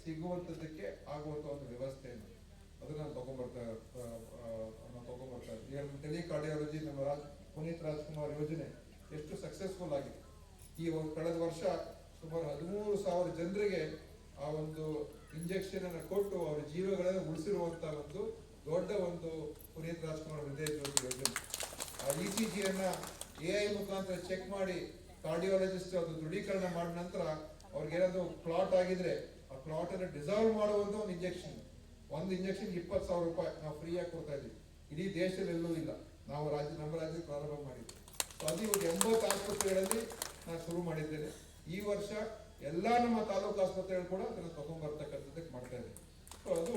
ಸಿಗುವಂಥದ್ದಕ್ಕೆ ಆಗುವಂಥ ಒಂದು ವ್ಯವಸ್ಥೆಯನ್ನು ಅದನ್ನ ತಗೊಂಡ್ಬರ್ತಾರೆ. ಟೆಲಿಕಾರ್ಡಿಯಾಲಜಿ ನಮ್ಮ ಪುನೀತ್ ರಾಜ್ಕುಮಾರ್ ಯೋಜನೆ ಎಷ್ಟು ಸಕ್ಸಸ್ಫುಲ್ ಆಗಿದೆ. ಈ ಕಳೆದ ವರ್ಷ ಸುಮಾರು 13,000 ಜನರಿಗೆ ಆ ಒಂದು ಇಂಜೆಕ್ಷನ್ ಅನ್ನು ಕೊಟ್ಟು ಅವರ ಜೀವಗಳನ್ನು ಉಳಿಸಿರುವಂತ ಒಂದು ದೊಡ್ಡ ಒಂದು ಪುನೀತ್ ರಾಜ್ಕುಮಾರ್ ಹೃದಯ ಜ್ಯೋತಿ ಯೋಜನೆ. ಆ ECG ಅನ್ನ AI ಮುಖಾಂತರ ಚೆಕ್ ಮಾಡಿ ಕಾರ್ಡಿಯಾಲಜಿಸ್ಟ್ ಅದು ದೃಢೀಕರಣ ಮಾಡಿದ ನಂತರ ಅವ್ರಿಗೆ ಏನಾದ್ರು ಕ್ಲಾಟ್ ಆಗಿದ್ರೆ ಆ ಕ್ಲಾಟ್ ಅನ್ನು ಡಿಸಾಲ್ವ್ ಮಾಡುವಂತ ಒಂದು ಇಂಜೆಕ್ಷನ್ 20,000 ರೂಪಾಯಿ ನಾವು ಫ್ರೀಯಾಗಿ ಕೊಡ್ತಾ ಇದ್ದೀವಿ. ಇಡೀ ದೇಶದಲ್ಲಿ ಎಲ್ಲೂ ಇಲ್ಲ. ನಾವು ನಮ್ಮ ರಾಜ್ಯದಲ್ಲಿ ಪ್ರಾರಂಭ ಮಾಡಿದ್ವಿ. ಅದು ಇವಾಗ 80 ಆಸ್ಪತ್ರೆಗಳಲ್ಲಿ ನಾನು ಶುರು ಮಾಡಿದ್ದೇನೆ. ಈ ವರ್ಷ ಎಲ್ಲಾ ನಮ್ಮ ತಾಲೂಕು ಆಸ್ಪತ್ರೆಗಳು ಕೂಡ ಅದನ್ನು ತಗೊಂಡ್ಬರ್ತಕ್ಕಂಥದ್ದಕ್ಕೆ ಮಾಡ್ತಾ ಇದ್ದೀವಿ. ಸೊ ಅದು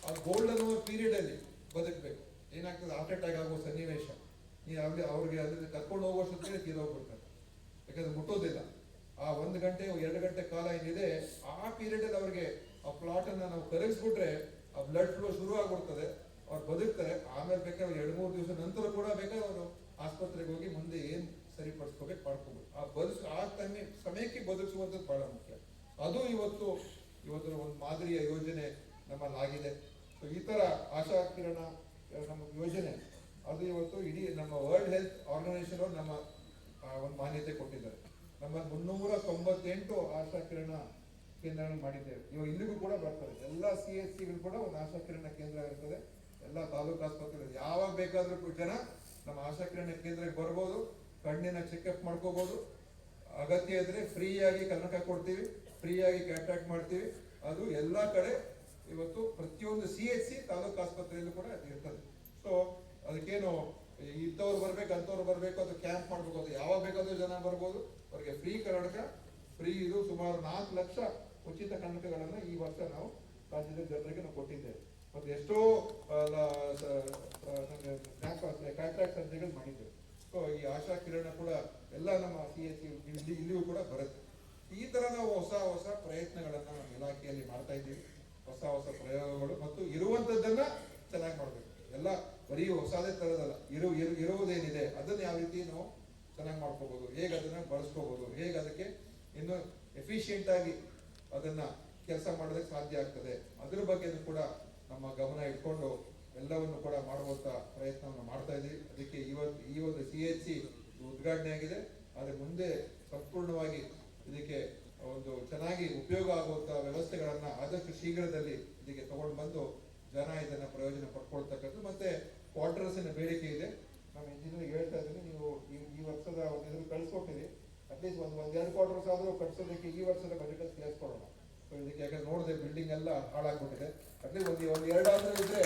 ಆ ಗೋಲ್ಡ್ ಅನ್ನುವ ಪೀರಿಯಡ್ ಅಲ್ಲಿ ಬದುಕಬೇಕು. ಏನಾಗ್ತದೆ, ಹಾರ್ಟ್ ಅಟ್ಯಾಕ್ ಆಗುವ ಸನ್ನಿವೇಶ ಅವ್ರಿಗೆ ಅಲ್ಲಿ ಕರ್ಕೊಂಡು ಹೋಗುವಷ್ಟೊತ್ತಿಗೆ ತೀರೋಗ್ಬಿಡ್ತಾರೆ. ಯಾಕಂದ್ರೆ ಮುಟ್ಟೋದಿಲ್ಲ. ಆ 1 ಗಂಟೆ 2 ಗಂಟೆ ಕಾಲ ಏನಿದೆ ಆ ಪೀರಿಯಡ್ ಅಲ್ಲಿ ಅವ್ರಿಗೆ ಆ ಪ್ಲಾಟ್ ಅನ್ನ ನಾವು ಕರಗಿಸ್ಬಿಟ್ರೆ ಆ ಬ್ಲಡ್ ಫ್ಲೋ ಶುರು ಆಗ್ಬಿಡ್ತದೆ. ಅವ್ರು ಬದುಕ್ತಾರೆ. ಆಮೇಲೆ ಬೇಕಾದ್ರೆ 2-3 ದಿವಸ ನಂತರ ಕೂಡ ಬೇಕಾದ್ರೆ ಅವರು ಆಸ್ಪತ್ರೆಗೆ ಹೋಗಿ ಮುಂದೆ ಏನ್ ಸರಿಪಡಿಸ್ಕೋಬೇಕು ಮಾಡ್ಕೋಬೇಕು. ಆ ಸಮಯಕ್ಕೆ ಬದುಕಿಸುವಂಥದ್ದು ಬಹಳ ಮುಖ್ಯ. ಅದು ಇವತ್ತು ಒಂದು ಮಾದರಿಯ ಯೋಜನೆ ನಮ್ಮಲ್ಲಿ ಆಗಿದೆ. ಸೊ ಈ ತರ ಆಶಾ ಕಿರಣ ನಮ್ಮ ಯೋಜನೆ ಅದು ಇವತ್ತು ಇಡೀ ನಮ್ಮ ವರ್ಲ್ಡ್ ಹೆಲ್ತ್ ಆರ್ಗನೈಸೇಷನ್ ಅವರು ನಮ್ಮ ಒಂದು ಮಾನ್ಯತೆ ಕೊಟ್ಟಿದ್ದಾರೆ. ನಮ್ಮ 398 ಆಶಾ ಕಿರಣ ಕೇಂದ್ರಗಳು ಮಾಡಿದ್ದೇವೆ. ಇವಾಗ ಇಲ್ಲಿಗೂ ಕೂಡ ಬರ್ತದೆ. ಎಲ್ಲ CHCಗಳು ಕೂಡ ಒಂದು ಆಶಾ ಕಿರಣ ಕೇಂದ್ರ ಇರ್ತದೆ. ಎಲ್ಲ ತಾಲೂಕು ಆಸ್ಪತ್ರೆಗಳು ಯಾವಾಗ ಬೇಕಾದ್ರೂ ಜನ ನಮ್ಮ ಆಶಾ ಕಿರಣ ಕೇಂದ್ರಕ್ಕೆ ಬರ್ಬೋದು. ಕಣ್ಣಿನ ಚೆಕ್ಅಪ್ ಮಾಡ್ಕೋಬಹುದು. ಅಗತ್ಯ ಇದ್ರೆ ಫ್ರೀಯಾಗಿ ಕನ್ನಡಕ ಕೊಡ್ತೀವಿ, ಫ್ರೀಯಾಗಿ ಕಾಂಟ್ಯಾಕ್ಟ್ ಮಾಡ್ತೀವಿ. ಅದು ಎಲ್ಲಾ ಕಡೆ ಇವತ್ತು ಪ್ರತಿಯೊಂದು CHC ತಾಲೂಕು ಆಸ್ಪತ್ರೆಯಲ್ಲೂ ಕೂಡ ಅದು ಇರ್ತದೆ. ಸೊ ಅದಕ್ಕೇನು ಇಂಥವ್ರು ಬರ್ಬೇಕು ಅಂಥವ್ರು ಬರ್ಬೇಕು ಅದು ಕ್ಯಾಂಪ್ ಮಾಡ್ಬೇಕು, ಅದು ಯಾವಾಗ ಬೇಕಾದ್ರೂ ಜನ ಬರ್ಬೋದು. ಅವ್ರಿಗೆ ಫ್ರೀ ಕನ್ನಡಕ ಫ್ರೀ. ಇದು ಸುಮಾರು 4 ಲಕ್ಷ ಉಚಿತ ಕನ್ನಡಕಗಳನ್ನ ಈ ವರ್ಷ ನಾವು ರಾಜ್ಯದ ಜನರಿಗೆ ನಾವು ಕೊಟ್ಟಿದ್ದೇವೆ. ಮತ್ತೆ ಎಷ್ಟೋ ಕಾಂಟ್ರಾಕ್ಟ್ ಸರ್ಜರಿಗಳು ಮಾಡಿದ್ದೇವೆ. ಸೊ ಈ ಆಶಾ ಕಿರಣ ಕೂಡ ಎಲ್ಲ ನಮ್ಮ CHC ಇಲ್ಲಿಯೂ ಕೂಡ ಬರುತ್ತೆ. ಈ ತರ ನಾವು ಹೊಸ ಪ್ರಯತ್ನಗಳನ್ನ ನಮ್ಮ ಇಲಾಖೆಯಲ್ಲಿ ಮಾಡ್ತಾ ಇದ್ದೀವಿ. ಹೊಸ ಪ್ರಯೋಗಗಳು ಮತ್ತು ಇರುವಂತದ್ದನ್ನ ಚೆನ್ನಾಗಿ ಮಾಡ್ಬೇಕು. ಎಲ್ಲ ಬರೀ ಹೊಸದೇ ತರದಲ್ಲ. ಇರುವುದೇನಿದೆ ಅದನ್ನ ಯಾವ ರೀತಿ ನಾವು ಚೆನ್ನಾಗಿ ಮಾಡ್ಕೋಬಹುದು, ಹೇಗೆ ಅದನ್ನ ಬಳಸ್ಕೋಬಹುದು, ಹೇಗೆ ಅದಕ್ಕೆ ಇನ್ನು ಎಫಿಷಿಯಂಟ್ ಆಗಿ ಅದನ್ನ ಕೆಲಸ ಮಾಡೋದಕ್ಕೆ ಸಾಧ್ಯ ಆಗ್ತದೆ, ಅದ್ರ ಬಗ್ಗೆ ಕೂಡ ನಮ್ಮ ಗಮನ ಇಟ್ಕೊಂಡು ಎಲ್ಲವನ್ನು ಕೂಡ ಮಾಡುವಂತ ಪ್ರಯತ್ನವನ್ನು ಮಾಡ್ತಾ ಇದ್ದೀವಿ. ಅದಕ್ಕೆ ಈ ಒಂದು CHC ಉದ್ಘಾಟನೆ ಆಗಿದೆ. ಆದ್ರೆ ಮುಂದೆ ಸಂಪೂರ್ಣವಾಗಿ ಇದಕ್ಕೆ ಒಂದು ಚೆನ್ನಾಗಿ ಉಪಯೋಗ ಆಗುವಂತ ವ್ಯವಸ್ಥೆಗಳನ್ನ ಆದಷ್ಟು ಶೀಘ್ರದಲ್ಲಿ ಇದಕ್ಕೆ ತಗೊಂಡು ಬಂದು ಜನ ಇದನ್ನ ಪ್ರಯೋಜನ ಪಡ್ಕೊಳ್ತಕ್ಕಂಥದ್ದು. ಮತ್ತೆ ಕ್ವಾರ್ಟರ್ಸಿನ ಬೇಡಿಕೆ ಇದೆ. ನಮ್ಮ ಇಂಜಿನಿಯರ್ ಹೇಳ್ತಾ ಇದ್ದೀನಿ, ನೀವು ಈ ವರ್ಷದ ಒಂದು ಕಳಿಸ್ಕೊಟ್ಟಿರಿ. ಅಟ್ಲೀಸ್ಟ್ ಒಂದೆರಡು ಕ್ವಾರ್ಟರ್ಸ್ ಆದ್ರೂ ಕಟ್ಸೋದಕ್ಕೆ ಈ ವರ್ಷದ ಬಜೆಟ್ ಅಲ್ಲಿ ಸೇರಿಸ್ಕೊಳ್ಳೋಣ. ಸೊ ಇದಕ್ಕೆ ಯಾಕಂದ್ರೆ ನೋಡಿದೆ ಬಿಲ್ಡಿಂಗ್ ಎಲ್ಲ ಹಾಳಾಗ್ಬಿಟ್ಟಿದೆ. ಅಟ್ಲೀಸ್ಟ್ ಒಂದು 2 ಆದ್ರೂ ಇದ್ರೆ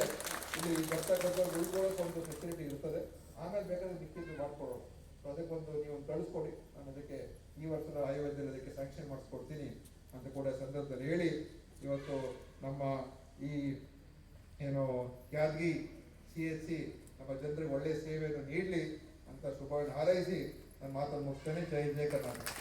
ಇಲ್ಲಿ ಬರ್ತಕ್ಕಂಥ ಉಳ್ಕೊಳ್ಳೋಕೆ ಒಂದು ಫೆಸಿಲಿಟಿ ಇರ್ತದೆ. ಆಮೇಲೆ ಬೇಕಾದ್ರೆ ಮಿಕ್ಕಿದ್ದು ಮಾಡ್ಕೊಡೋಣ. ಸೊ ಅದಕ್ಕೊಂದು ನೀವು ಕಳಿಸ್ಕೊಡಿ. ನಾನು ಅದಕ್ಕೆ ಈ ವರ್ಷದ ಆಯೋಗದಲ್ಲಿ ಅದಕ್ಕೆ ಸ್ಯಾಂಕ್ಷನ್ ಮಾಡಿಸ್ಕೊಡ್ತೀನಿ ಅಂತ ಕೂಡ ಸಂದರ್ಭದಲ್ಲಿ ಹೇಳಿ, ಇವತ್ತು ನಮ್ಮ ಈ ಯಾದಗಿರಿ CHC ನಮ್ಮ ಜನರಿಗೆ ಒಳ್ಳೆಯ ಸೇವೆಯನ್ನು ನೀಡಲಿ ಅಂತ ಶುಭವನ್ನು ಹಾರೈಸಿ ನನ್ನ ಮಾತನ್ನು ಮುಗಿಸ್ತೇನೆ. ಜೈ ಕರ್ನಾಟಕ.